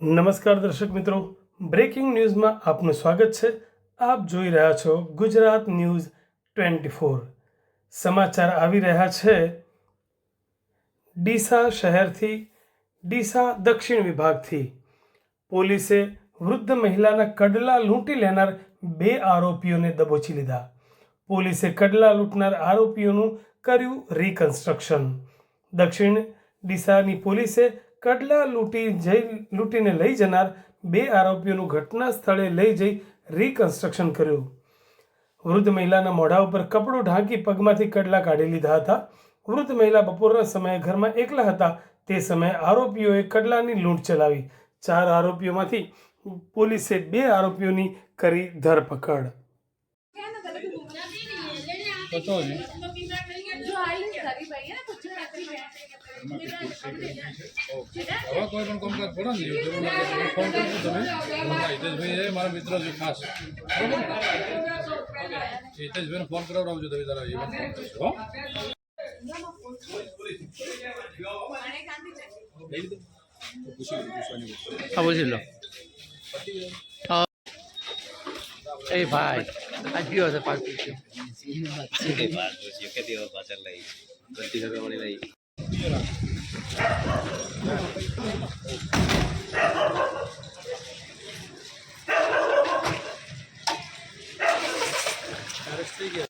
નમસ્કાર દર્શક મિત્રો, બ્રેકિંગ ન્યૂઝમાં આપનું સ્વાગત છે। આપ જોઈ રહ્યા છો ગુજરાત ન્યૂઝ 24। સમાચાર આવી રહ્યા છે ડીસા શહેરથી। ડીસા દક્ષિણ વિભાગથી પોલીસે વૃદ્ધ મહિલાના કડલા લૂંટી લેનાર 2 આરોપીઓને દબોચી લીધા। પોલીસે કડલા લૂંટનાર આરોપીઓનું કર્યું રિકન્સ્ટ્રક્શન। દક્ષિણ ડીસાની પોલીસે કડલા લૂંટીને લઈ જનાર 2 આરોપીઓનું ઘટના સ્થળે લઈ જઈ રિકન્સ્ટ્રક્શન કર્યું। વૃદ્ધ મહિલાના મોઢા ઉપર કપડું ઢાંકી પગમાંથી કડલા કાઢી લીધા હતા। વૃદ્ધ મહિલા બપોરના સમયે ઘરમાં એકલા હતા। તે સમયે આરોપીઓએ કડલાની લૂંટ ચલાવી। 4 આરોપીઓમાંથી પોલીસે 2 આરોપીઓની કરી ધરપકડ। કોઈ પણ કામકાજ પડે ને ફોન કરજો તમે હિતેશભાઈ મારા મિત્ર છે ખાસ હિતેશભાઈને ફોન કરાવડાવજો તમે તારા ફોન કરશો પૂછી લો એ ભાઈ આજ પીવો છે પાક પૂછ્યો પાછળ લઈ